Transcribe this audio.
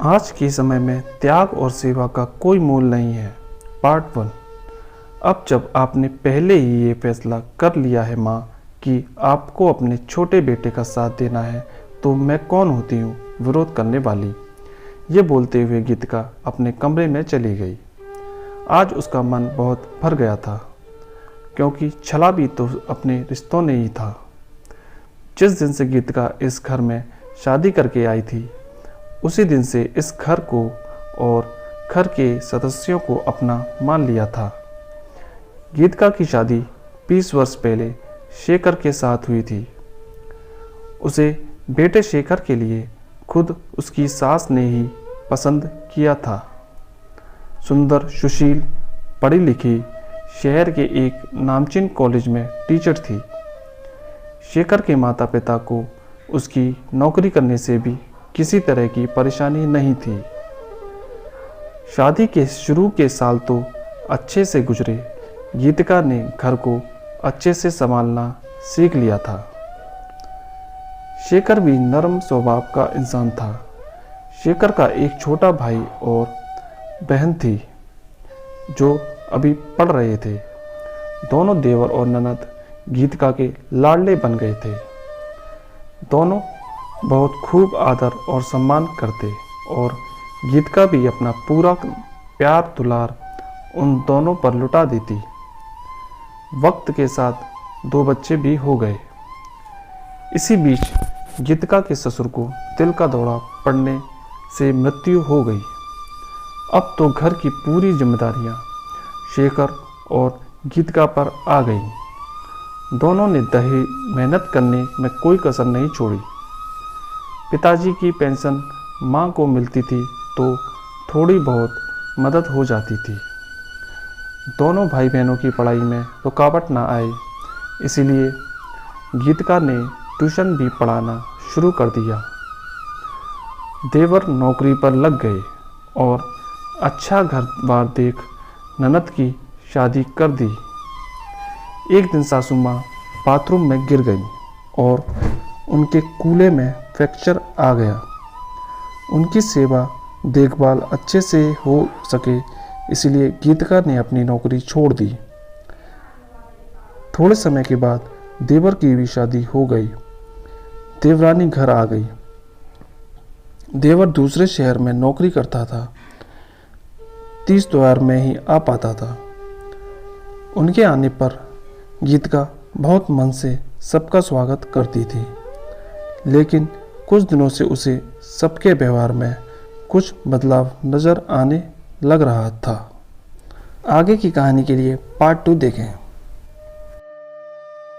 आज के समय में त्याग और सेवा का कोई मोल नहीं है। पार्ट 1। अब जब आपने पहले ही ये फैसला कर लिया है माँ कि आपको अपने छोटे बेटे का साथ देना है, तो मैं कौन होती हूँ विरोध करने वाली। ये बोलते हुए गीतिका अपने कमरे में चली गई। आज उसका मन बहुत भर गया था, क्योंकि छला भी तो अपने रिश्तों ने ही था। जिस दिन से गीतिका इस घर में शादी करके आई थी, उसी दिन से इस घर को और घर के सदस्यों को अपना मान लिया था। गीतिका की शादी 20 वर्ष पहले शेखर के साथ हुई थी। उसे बेटे शेखर के लिए खुद उसकी सास ने ही पसंद किया था। सुंदर, सुशील, पढ़ी लिखी, शहर के एक नामचीन कॉलेज में टीचर थी। शेखर के माता पिता को उसकी नौकरी करने से भी किसी तरह की परेशानी नहीं थी। शादी के शुरू के साल तो अच्छे से गुजरे। गीतिका ने घर को अच्छे से संभालना सीख लिया था। शेखर भी नरम स्वभाव का इंसान था। शेखर का एक छोटा भाई और बहन थी जो अभी पढ़ रहे थे। दोनों देवर और ननद गीतिका के लाडले बन गए थे। दोनों बहुत खूब आदर और सम्मान करते और गीतिका भी अपना पूरा प्यार दुलार उन दोनों पर लुटा देती। वक्त के साथ 2 बच्चे भी हो गए। इसी बीच गीतिका के ससुर को दिल का दौरा पड़ने से मृत्यु हो गई। अब तो घर की पूरी जिम्मेदारियां शेखर और गीतिका पर आ गई। दोनों ने दही मेहनत करने में कोई कसर नहीं छोड़ी। पिताजी की पेंशन माँ को मिलती थी तो थोड़ी बहुत मदद हो जाती थी। दोनों भाई बहनों की पढ़ाई में रुकावट ना आए, इसीलिए गीतिका ने ट्यूशन भी पढ़ाना शुरू कर दिया। देवर नौकरी पर लग गए और अच्छा घर-बार देख ननद की शादी कर दी। एक दिन सासू माँ बाथरूम में गिर गई और उनके कूल्हे में फ्रैक्चर आ गया। उनकी सेवा देखभाल अच्छे से हो सके, इसलिए गीतिका ने अपनी नौकरी छोड़ दी। थोड़े समय के बाद देवर की भी शादी हो गई। देवरानी घर आ गई। देवर दूसरे शहर में नौकरी करता था। 30 त्योहार में ही आ पाता था। उनके आने पर गीतिका बहुत मन से सबका स्वागत करती थी, लेकिन कुछ दिनों से उसे सबके व्यवहार में कुछ बदलाव नज़र आने लग रहा था। आगे की कहानी के लिए पार्ट 2 देखें।